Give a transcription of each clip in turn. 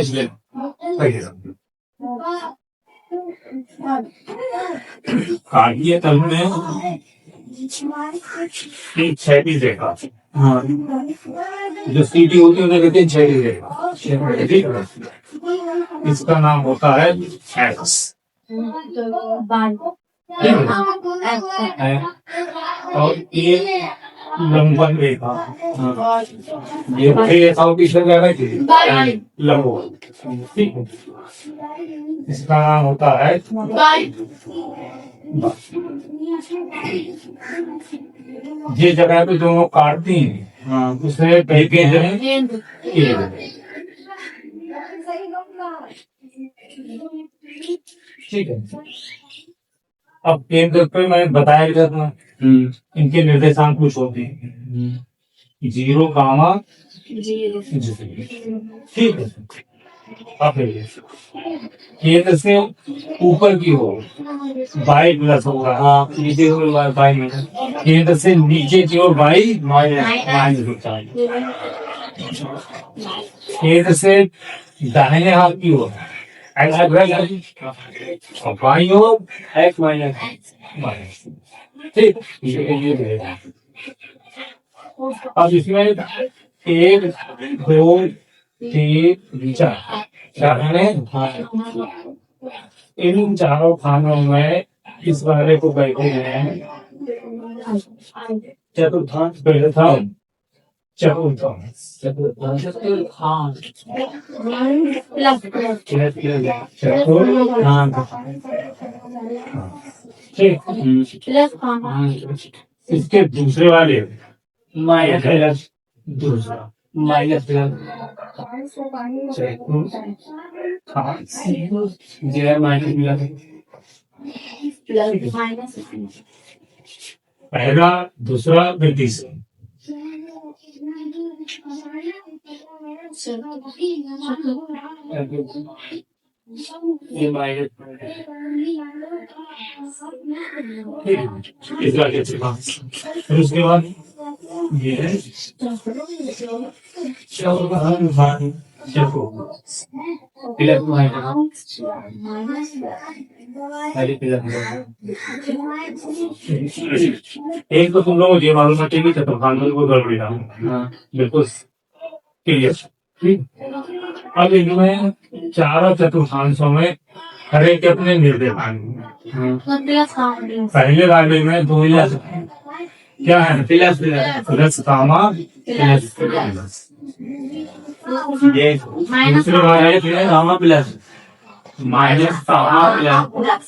इसलिए सही काटिए तल में एक 6 पीस रहेगा। हाँ, जो सीटी होती है उन्हें कहते हैं 6 पीस रहेगा। ठीक है, इसका नाम होता है एक्स। ठीक है, और ये लंबन रेखा, ये रेखा पीछे जाएगा कि लंबन। ठीक है, इसका नाम होता है ये जगह पे दोनों काटती हैं। हाँ, उसे कहते हैं केंद्र। ठीक है, अब केंद्र पे मैंने बताया गया था इनके निर्देशांक कुछ होते हैं 0, जीरो। ठीक है, अब केंद्र से ऊपर की ओर बाई प्लस होगा। हाँ, नीचे की ओर बाई माइनस, केंद्र से नीचे की ओर बाई माइनस होता है। केंद्र से दाहिने हाथ की ओर बाई ओर एक्स माइनस। ठीक, ये रहेगा। अब इसमें 1, 2, 3, 4 दाहिने इन चारों खानों में इस वाले को बैठे हैं चतुर्थांश, प्रथम चतुर्थांश, चतुर्थांश, ठीक। इसके दूसरे वाले माइनस, दूसरा माइनस पहला, दूसरा, फिर तीसरा। ये माइनस फिर उसके बाद ये है एक तो तुम लोग ये मालूम है कि चतुर्थांश को गड़बड़ी ना हो। बिल्कुल क्लियर। ठीक, अब इनमें चारों चतुर्थांशों में हर एक अपने निर्देशांक। पहले वाले में 2 क्या है, प्लस कामा प्लस, दूसरे वाले में कामा प्लस माइनस कामा प्लस,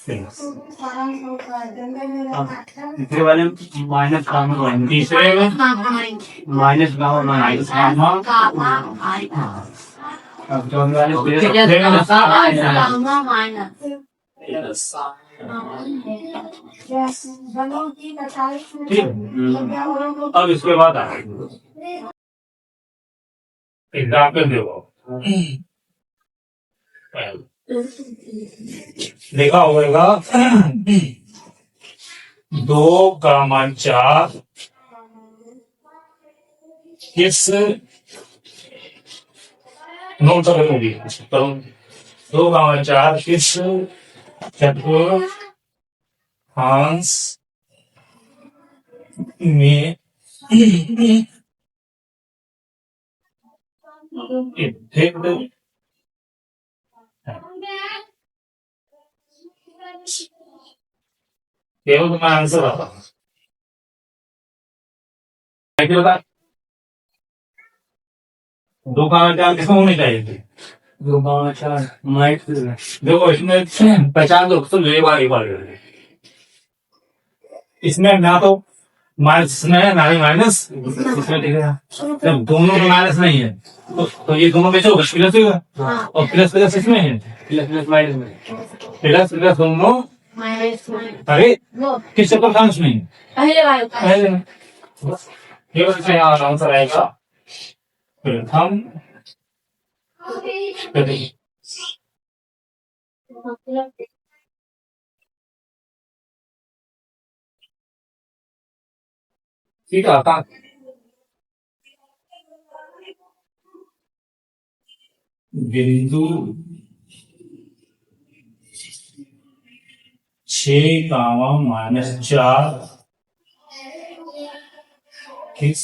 तीसरे वाले माइनस कामा, तीसरे में माइनस कामा माइनस कामा, अब चौथे वाले ठीक। अब इसके बाद एग्जाम्पल देखो, देखा होगा 2 का मान 4 किस नोट होगी, 2 का मान 4 किस चतुर्थांश में केवल तुम्हारा आंसर आता बता 2 का मान 4 किसको होनी चाहिए थी? 2 का मान 4 माइनस, देखो इसमें 50 तो ले बार इसमें ना तो माइनस में है ना ही माइनस इसमें, ठीक है, जब दोनों में माइनस नहीं है तो ये दोनों में जो प्लस होगा और प्लस प्लस इसमें है, प्लस प्लस माइनस में, प्लस प्लस दोनों अरे किस चतुर्थांश में पहले में ये वजह यहाँ आंसर आएगा प्रथम ठीक है। बिंदु 6, -4 किस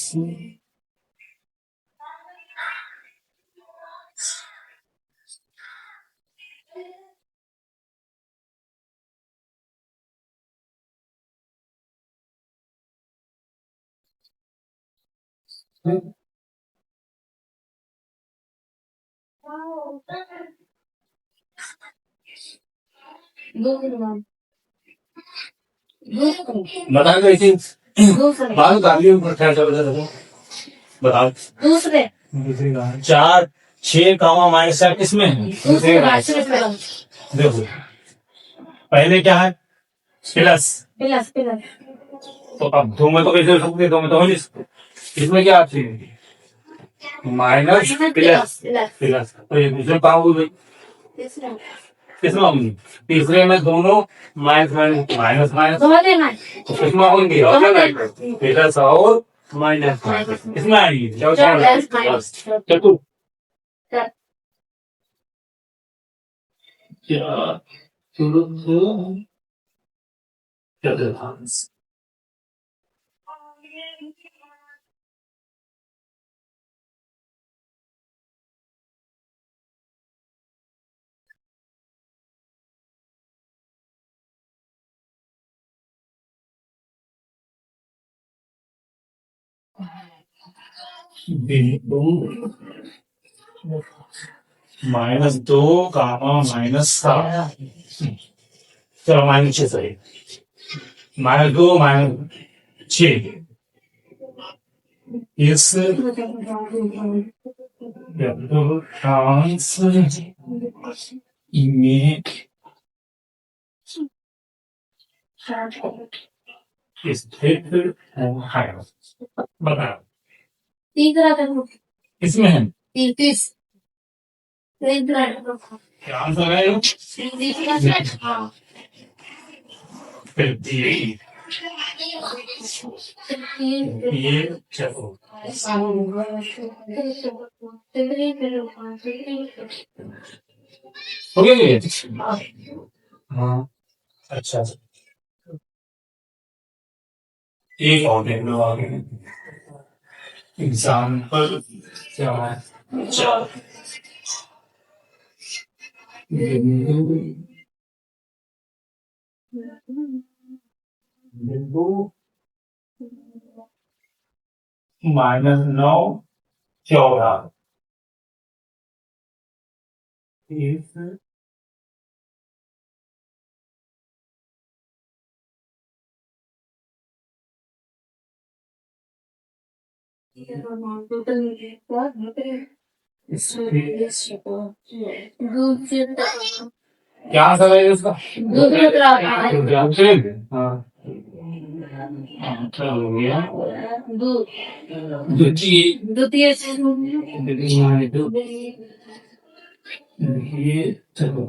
बता दो इसे बाल गाली ऊपर क्या चल रहा है बताओ दूसरी गाली 4, 6, किसमें है दूसरी गाली देखो पहले क्या है प्लस तो अब दो में तो कैसे हो सकते दो में तो हो नहीं सकते इसमें क्या आती है माइनस प्लस तो ये दूसरे कहाँ हो गई किसमें होंगी तीसरे में दोनों माइनस माइनस माइनस माइनस तो किसमें होंगी प्लस और माइनस किसमें आएगी चतुर चतुर्थांश बिंदु -2, -7 चलो -6 सही -2 -6 इस चतुर्थांश में स्थित है बताओ इसमें है क्या आंसर है ये चलो हो गया ये हाँ अच्छा एक और देख लो आगे एग्जाम्पल क्या है चार बिंदु बिंदु -9, 14 इस क्या आंसर है इसका दूसरे हाँ आंसर हो गया द्वितीय द्वितीय द्वितीय चलो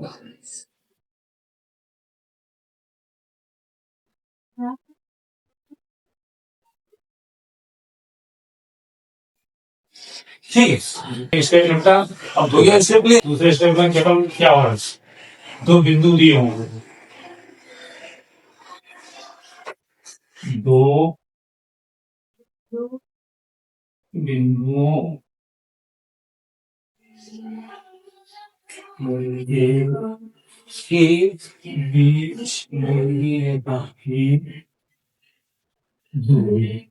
ठीक है स्टेप निपटा अब दूसरे स्टेप लिए दूसरे स्टेप में केवल क्या हो रहा है दो बिंदु दिए होंगे दो बिंदुओं के बीच रेखा की दूरी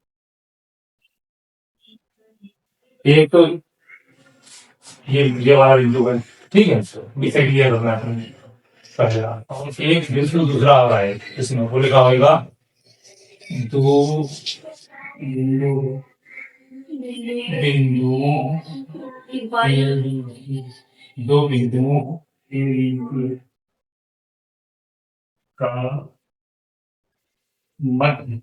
एक तो ये वाला बिंदु है ठीक है इसे क्लियर करना है पहला और एक बिंदु दूसरा आ रहा है इसमें वो लिखा होगा दो बिंदुओं दो बिंदुओं का मध्य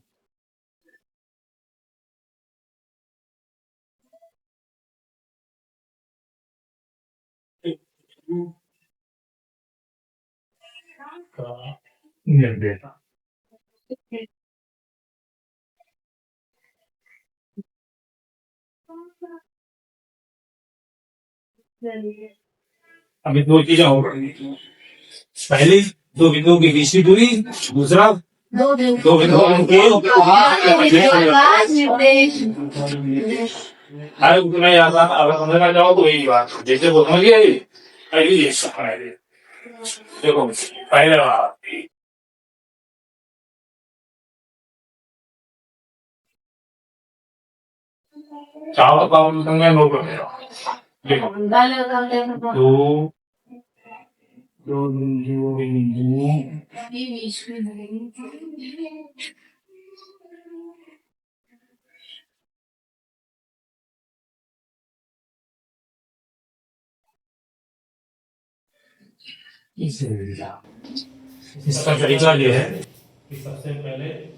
का निर्देश अभी दो चीजें हो गई। पहली दो बिंदुओं की बीच की दूरी, दूसरा दो बिंदुओं के अरे तुम्हें याद अगर समझना चाहो तो यही बात जैसे वो समझ गया। पहली देखो पहले बात चावल पाउंड संगे नोट कर देखो दो दो बिंदु इसका तरीका ये है कि सबसे पहले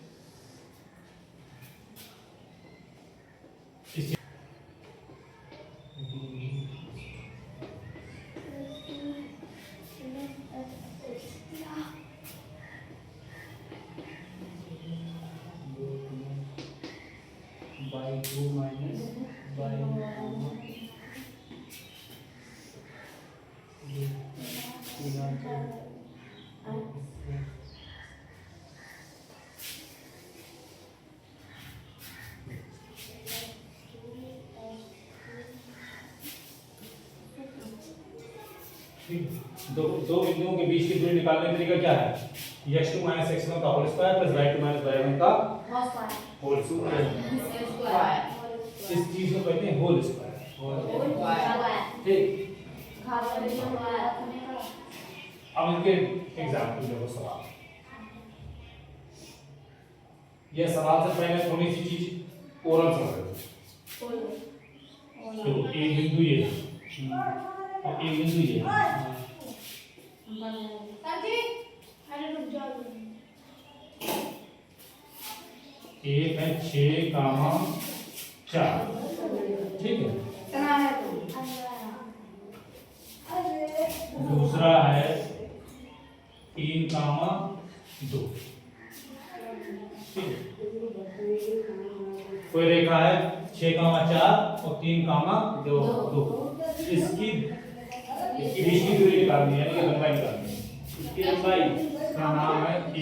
by 2 minus by 2 बिंदुओं के बीच की दूरी निकालने का तरीका क्या है? x2 minus x1 का whole square plus y2 minus y1 का होल स्क्वायर। इस चीज को कहते हैं होल स्क्वायर। ठीक, अब इनके एग्जाम्पल देखो सवाल। यह सवाल से पहले थोड़ी सी चीज ओरल समझ लो। तो एक बिंदु ये और एक बिंदु ये एक है 6,4 ठीक है। दूसरा है 3,2 ठीक है। कोई रेखा है 6,4 और 3,2 इसकी बीच की दूरी निकालनी है, यानी लंबाई निकालनी है। इसकी लंबाई का नाम है ए,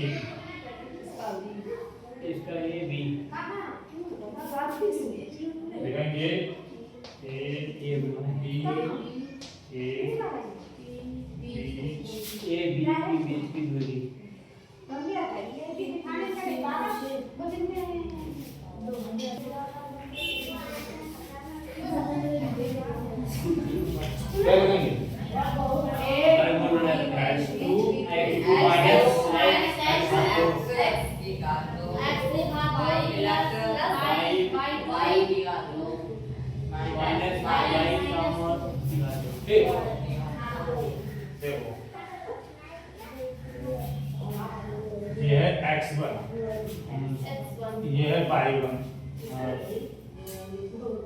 इसका ये बी देखेंगे ए बी बीच की दूरी क्या लिखेंगे? ये है x1, ये है y1,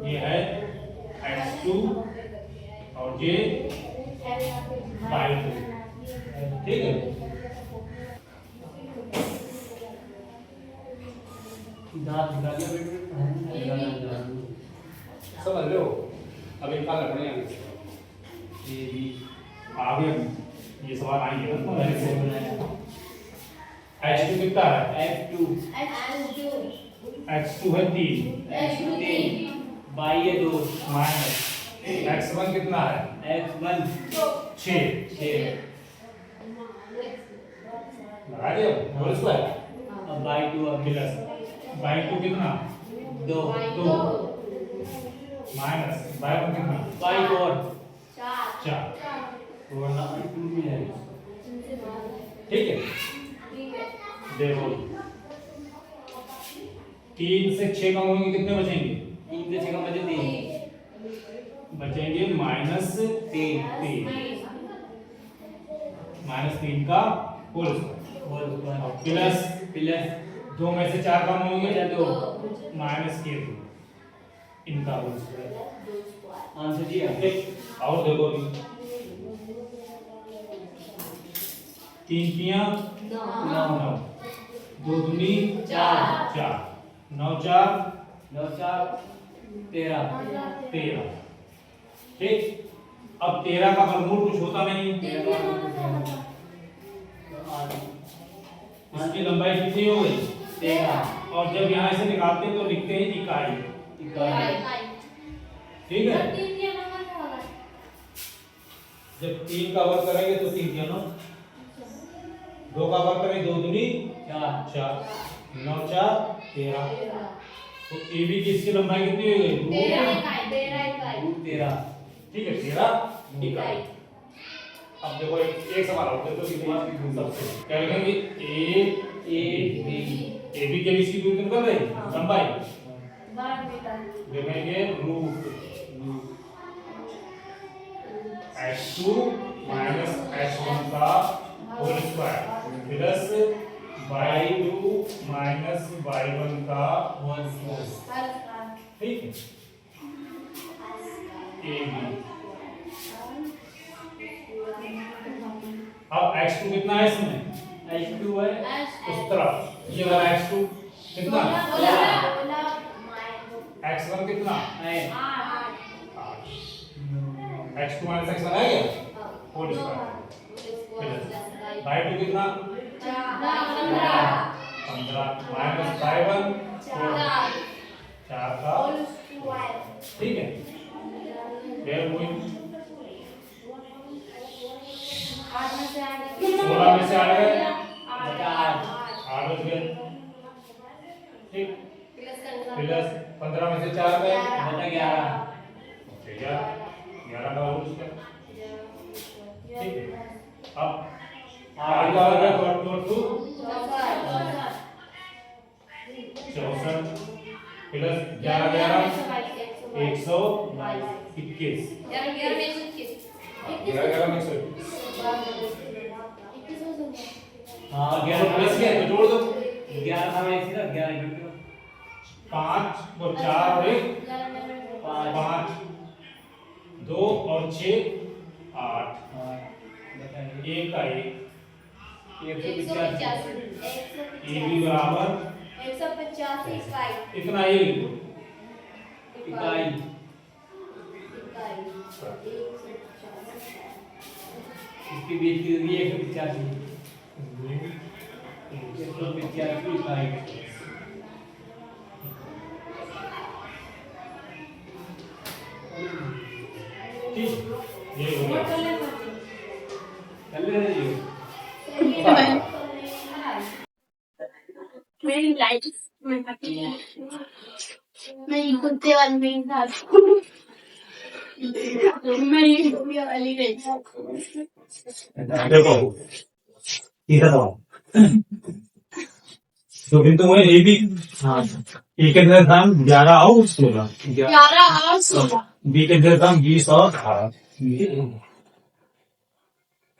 ये है x2 और ये y2 ठीक है। समझ लो अब इनका लड़ने आगे ये सवाल आएंगे ना x2 कितना है? x2 है 3 y है 2 माइनस x1 कितना है? x1 6 लगा दिया होल स्क्वायर। अब y2 प्लस y2 कितना? 2 माइनस y1 कितना? y4 4 ठीक है। देखो 3 से 6 कम होंगे कितने बचेंगे? 3 से 6 कम बचेंगे -3 -3 का होल स्क्वायर प्लस 2 में से 4 कम होंगे या 2 -2 इनका होल स्क्वायर आंसर दिया। ठीक, और देखो 3 तियां 9 2 दूनी 4 9 4 13 ठीक। अब 13 का वर्गमूल कुछ होता नहीं, इसकी लंबाई कितनी हो गई 13, और जब यहाँ से निकालते हैं तो लिखते हैं इकाई, ठीक है। जब 3 का वर्ग करेंगे तो 3 जनो, 2 का वर्ग करेंगे 2 दूनी 4, 9 4 13, तो AB की इसकी लंबाई कितनी हो गई 13, ठीक है 13 इकाई। अब देखो एक सवाल और तो सबसे क्या लिखेंगे AB के बीच की दूरी कर रहे लंबाई लिखेंगे रूट x2 माइनस x1 का whole square plus y2 minus y1 का होल स्क्वायर, ठीक है। AB अब x2 कितना है इसमें x2 है उस तरफ, ये वाला x2 कितना x1 कितना 8, x2 माइनस x1 है क्या होल स्क्वायर, y2 कितना 15 माइनस y1 4 का, ठीक है। फिर 16 में से 8 गए 8 बच गए, ठीक, प्लस 15 में से 4 गए 11 का होल स्क्वायर, ठीक है। अब 8 का हो गया 2 64 प्लस 11 121, 11 में 121, हाँ 11 प्लस क्या है जोड़ दो 11 था एक सीधा 11 5 और 4 और 1 5 2 और 6 8 1 का 1 185 AB बराबर 185 इतना ही लिखो इकाई, इसके बीच की दूरी 185 इकाई, ठीक, ये हो गया मेरी लाइट मेरी कुत्ते वाली मेरी साथ मेरी कुत्ते वाली नहीं देखो इधर आओ तो बिंदु है ए बी, हाँ ए के अंदर दाम 11 और 16 बी के अंदर दाम 20 और 18,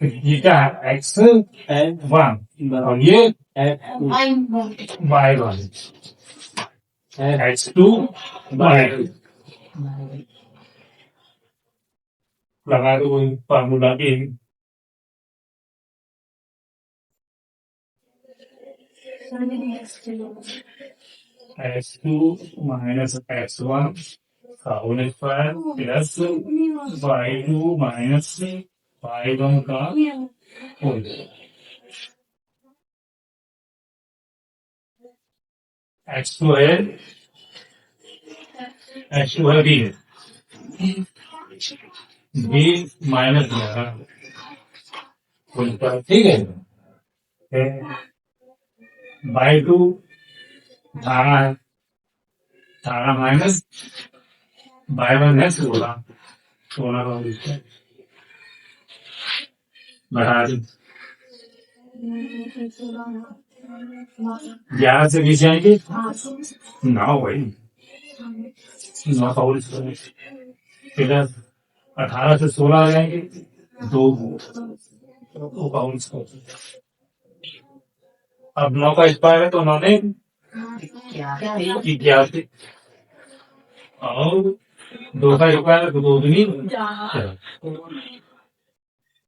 ये क्या है x1 और ये y1 x2 y2 लगा दो फार्मूला के x2 माइनस x1 का whole square plus y2 minus y1 का होल, x2 है b माइनस 11 होल स्क्वायर, ठीक है। y2 18 है 18 माइनस y1 है 16 का होल स्क्वायर बढ़ा दी 11 से 20 जाएंगे 9 भाई 9 का होल स्क्वायर, फिर 18 से 16 आ जाएंगे 2 का होल स्क्वायर, अब 9 का स्क्वायर है तो 9 ने 81 और 2 का स्क्वायर है तो 2 दूनी 4,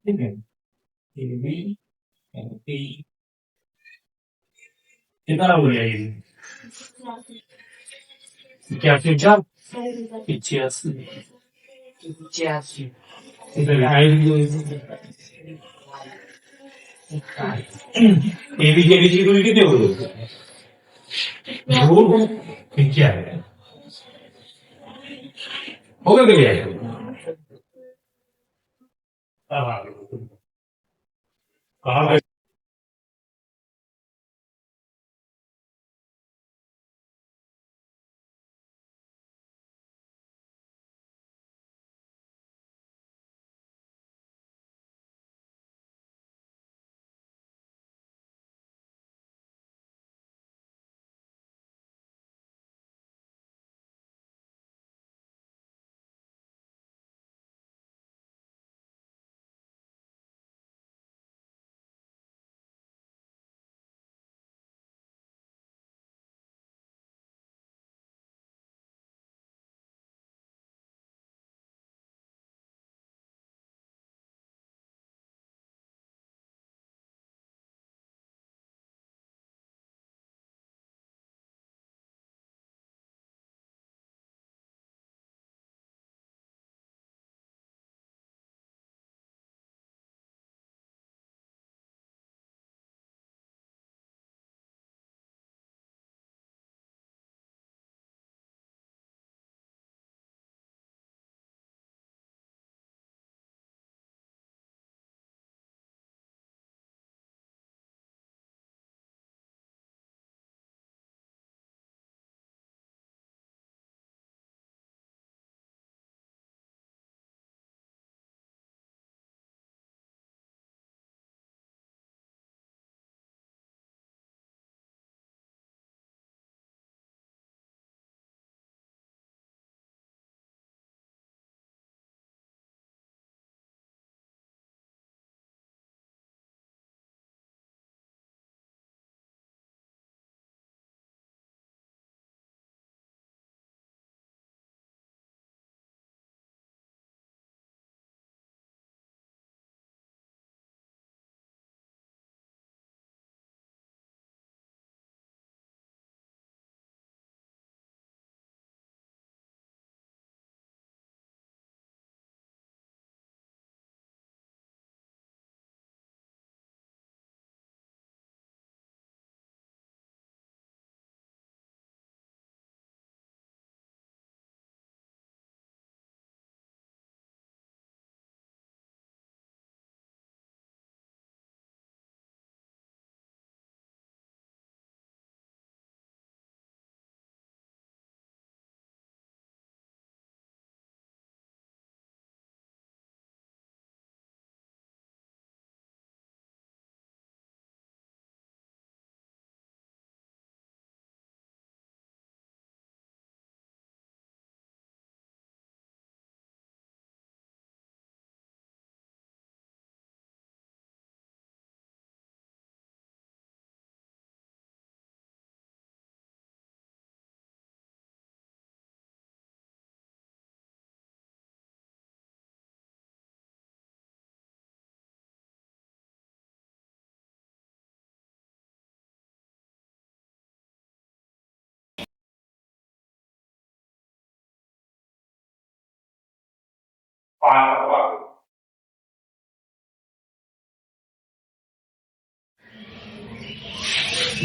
ठीक है। कितना हो गया ये 81 85 एबी के बीच की दूरी कितनी होगी? दूर क्या है? होगा क्या भैया? कहाँ पे?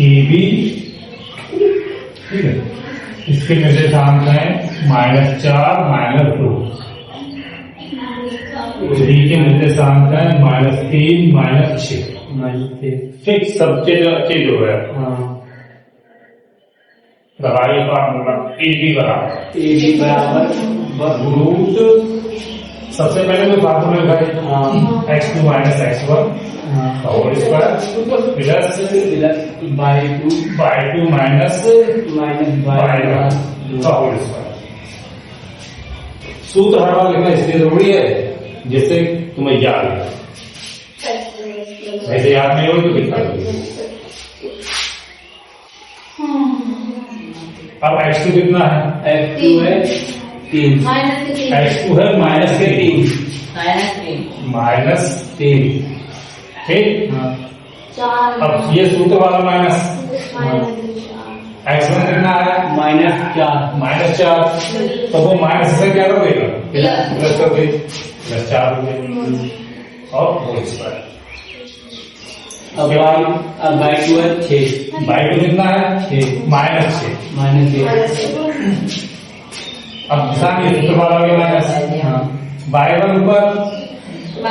AB ठीक है, इसके निर्देशांक है -4 -2। डी के निर्देशांक है -3 -6। ठीक, सबके जो है लगाइए फार्मूला। AB बराबर रूट, सबसे पहले तो फार्मूला लगाइए x2 - x1 whole square plus y two minus y का होल स्क्वायर। सूत्र हर बार लिखना इसलिए जरूरी है जिससे तुम्हें याद है, वैसे याद नहीं हो तो कितना। अब x2 कितना है? x2 है 3, x2 है -3 ठीक। अब ये सूत्र वाला माइनस x1 कितना है? -4 तो वो माइनस से क्या कर देगा? प्लस कर देगा। प्लस 4 हो गया और होल स्क्वायर। अब बाई 2 है 6, बाई 2 कितना है 6 माइनस 6। -1। अब निशान के सूत्र वाला हो गया माइनस। हाँ बाई 1 ऊपर -2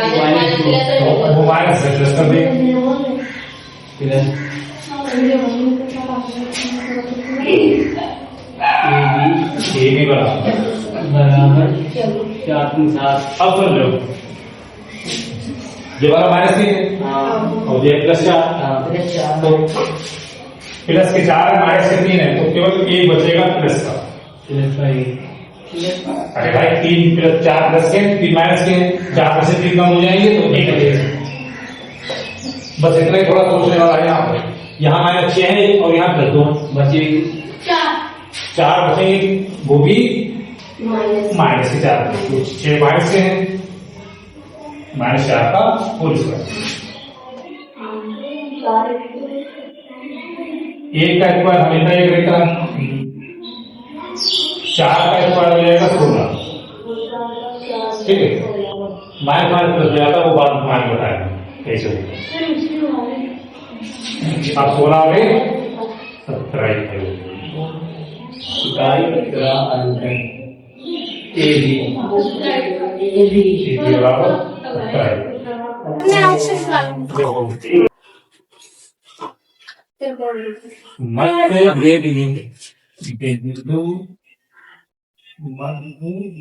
वो माइनस है प्लस कर दें प्लस ये भी बराबर 4 3 7। अब सुन लो ये वाला माइनस 3 है हाँ और ये प्लस 4 तो प्लस के 4 माइनस के 3 है तो केवल एक बचेगा प्लस का। प्लस 5 अरे भाई 3 प्लस 4 प्लस के 3 माइनस के 4 में से 3 कम हो जाएंगे तो एक बचेगा। बस इतना ही थोड़ा सोचने वाला है यहाँ पर। यहाँ माइनस 6 है और यहाँ प्लस 2 बचेगी 4 बचेंगे वो भी माइनस के 4 6 माइनस के हैं -4 का होल स्क्वायर। 1 का स्क्वायर हमेशा 1 रहता है 4 का स्क्वायर हो जाएगा 16। ठीक है माइनस माइनस प्लस हो जाता है वो बात मान बताएगा कैसे अब 16 आ गए 17 इकाई का अंतर ए बी बराबर 17। मध्य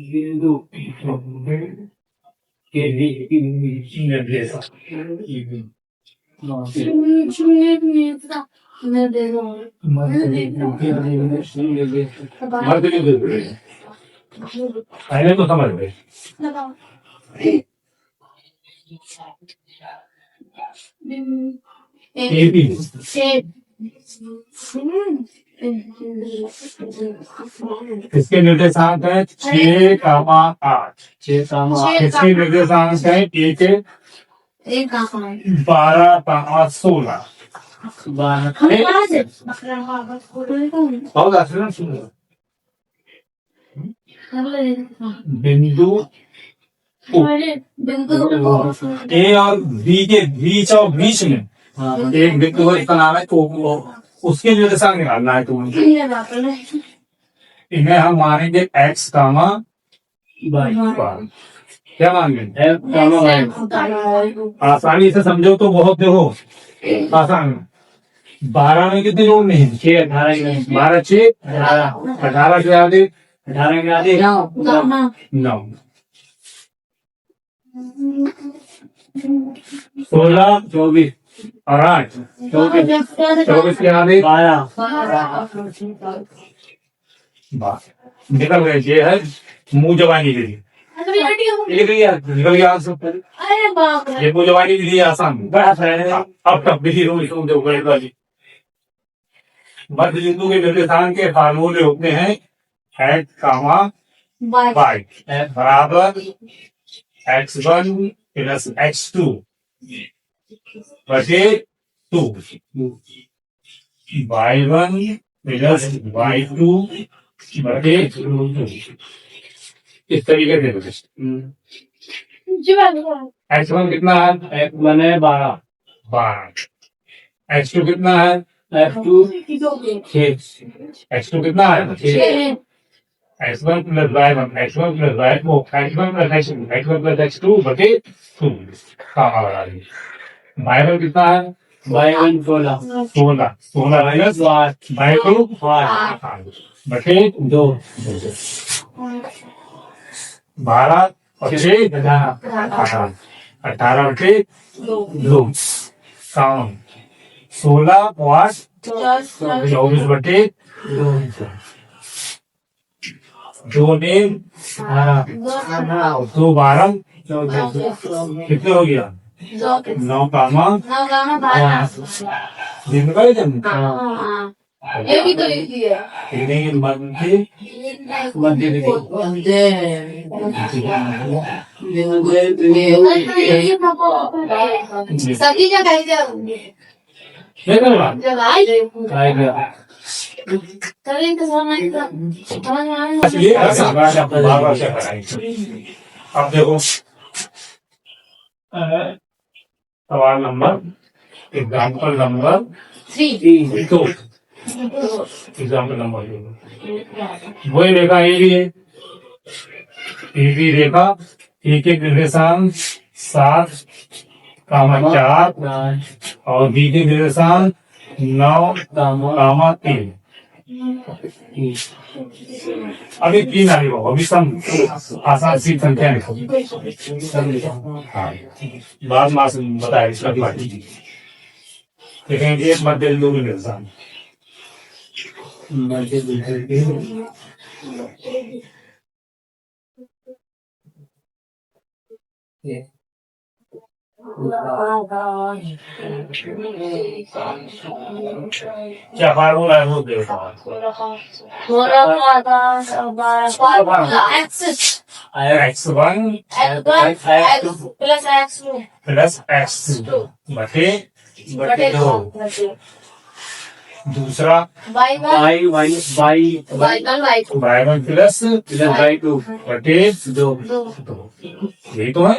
बिंदु के निर्देशक मध्य बिंदु पहले तो समझ गए। AB इसके निर्देशांक है 6, 8। 6 इसके निर्देशांक है 1, 12, 16। बहुत आसान सुनो बिंदु ए और बी के बीच और बीच में एक बिंदु है इसका नाम है तो उसके निर्देशांक निकालना है तुम्हें। इन्हें हम मानेंगे x, y। क्या मानेंगे आसानी से समझो तो बहुत देखो आसान। 12 में कितने जोड़ने हैं 6 18 12 6 18 के आगे 18 के आगे 9 16 24 और 8 24 के आगे 12 निकल गए। ये है मुंह जवानी के लिए निकल गया ये मुंह जवानी के लिए आसान बड़ा है अब तब भी वाली मध्य बिंदु के निर्देशांक के फार्मूले होते हैं x, y बराबर x1 प्लस x2 बटे 2 y1 प्लस y2 बटे 2। इस तरीके से x1 कितना है F1 है 12 x2 कितना है F2 6 x2 कितना है x1 plus y1 x1 plus y2 x1 plus x2 x1 plus x2 बटे 2 कामा लगा दी। y1 कितना है Y1 16 16 माइनस y2 बटे 2 12 और 6 18 बटे 2 काम 16 और 24 बटे 2 ने 2 12 कितने हो गया 9 कामा दिन का ये भी तो इजी है सभी जगह अब देखो सवाल number example number 3 2 example number 2 वही रेखा ए बी रेखा एक एक निर्देशांक 7, 4 और बी के निर्देशांक 9, 3 अभी 3 आगे बढ़ो, अभी सम आसान सी संख्या लिखो। बाद में बताए इसका देखेंगे एक मध्य बिंदु के निर्देशांक क्या फार्मूला है वो देखो। x1 प्लस x2 बटे 2 दूसरा y1 प्लस y2 बटे 2 यही तो है।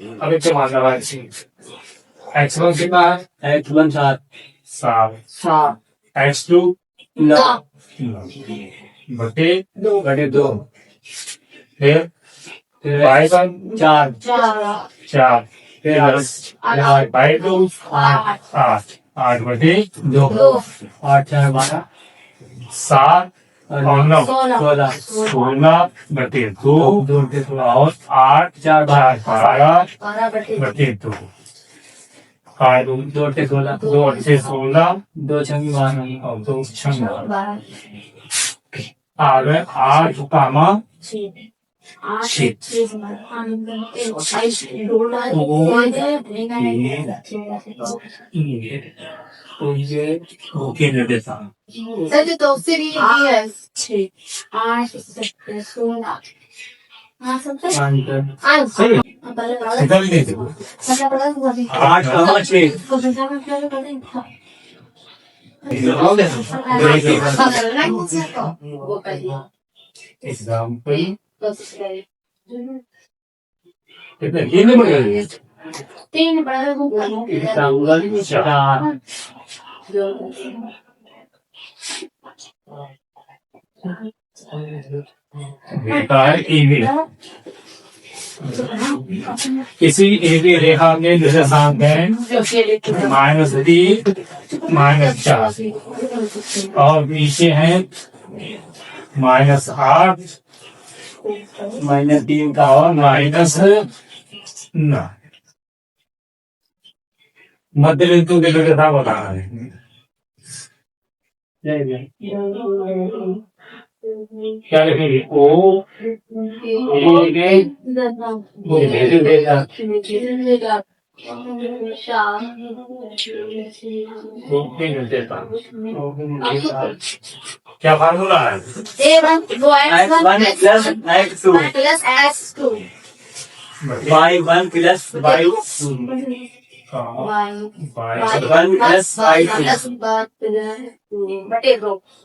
अब क्या मान रहा है x1 कितना है x1 7 x2 बटे 2 फिर y1 4 y2 8 बटे 2 8 4 12 7 और 9 16 बटे 2 और 8 4 12 बटे 2 2 से 16 2 से 16 2 छंगी 12 और 2 6 आ गए 8 कामा 6 निर्देशांक निकल गए थे 8 6 एग्जाम्पल कितने ये नंबर है 3 बड़ा संगल 4 रेखा है एबी किसी एबी रेखा के निर्देशांक है -3 -4 और नीचे है -8 -3 का और -9 मध्य बिंदु के निर्देशांक बताना है। क्या लिखेंगे ओ क्या फार्मूला है x1 plus x2 y1 plus y2 y1 plus y2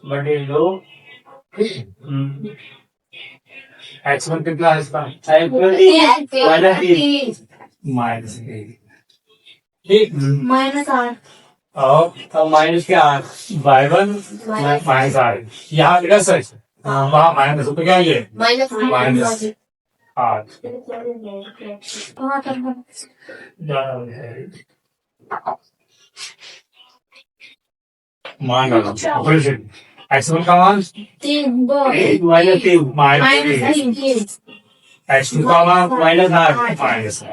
बटे 2 x1 कितना है इसका -8 और माइनस के 8 y1 -8 यहाँ प्लस है वहाँ माइनस तो क्या ये -8 मान ऑपरेशन x1 का मान -3 x2 का मान -8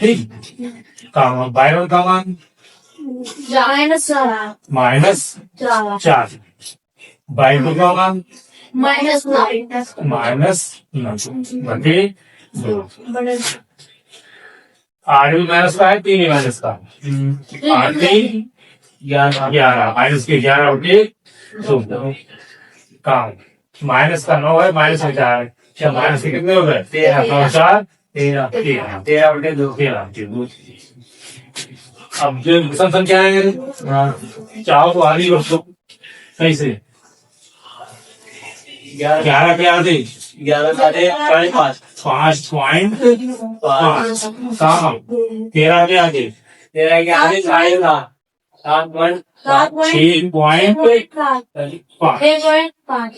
ठीक y1 का मान -4 y2 का मान बटे 2 आठ भी माइनस का है 3 ही माइनस का 8 11 माइनस के 11 बटे 2 काम माइनस का 9 है माइनस का 4 है माइनस के कितने हो गए 13 13 बटे 2 अब जो विषम संख्या है चाहो तो आधी कर दो सही से 11 के आधे 11 साढ़े 5.5 5.5 काम 13 के आगे तेरा के आगे 7.5 6.5 6.5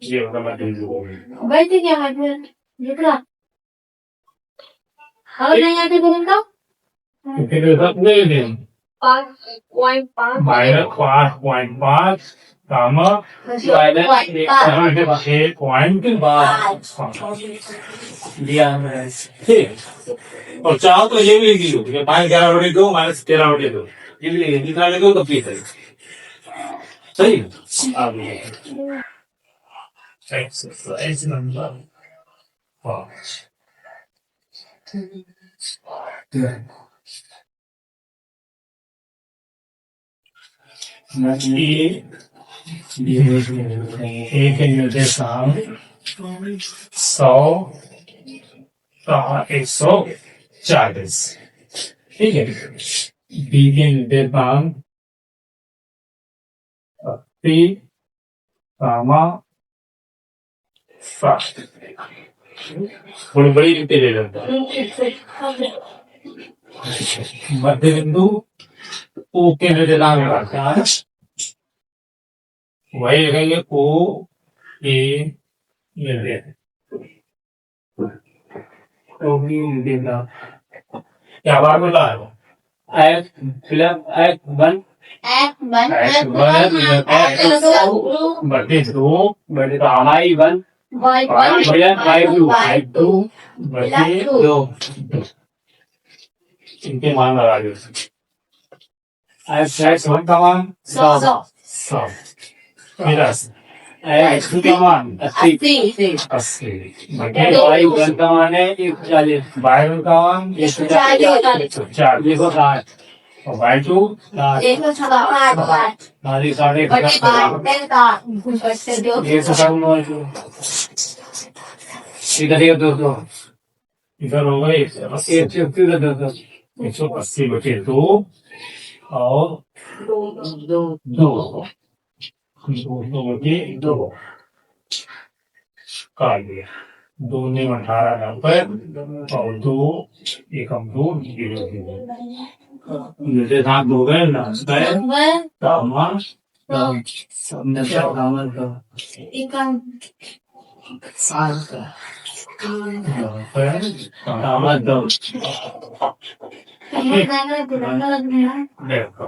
ये होगा मतलब बैठ क्या हाथ में निकला अगर नहीं आते फिर इनका फिर सब ले लें 5.5 माइनस 5.5 कामा 6.5 दिया हमने ठीक और चाहो तो ये भी लिख लो कि -11/2 -13/2 ये भी लिखेंगे निकाल दो तो फिर सही आगे एक्सरसाइज नंबर 5 एक निर्देशांक 100 का 140 ठीक है बी के निर्देशांक 80 कामा 60 थोड़ी बड़ी लिखते ले लेता मध्य बिंदु ओ के निर्देशांक रखता है वही लिखेंगे ओ ए निर्देश क्या बात बोला है वो F1 बटे 2 बड़े I1 5/2 बटे 2 इनके मान लगा दो X1 का मान 100 फिर 80 का मान 80 बटे Y1 का मान है 140 Y1 का मान 140 देखो 60 और Y2 साढ़े इधर ये 200 इधर होगा 180 बटे 2 और 2 बटे 2 काट दिया 2 ने 18 और 2 एकम 2 निर्देशांक हो गए ना कामा देखो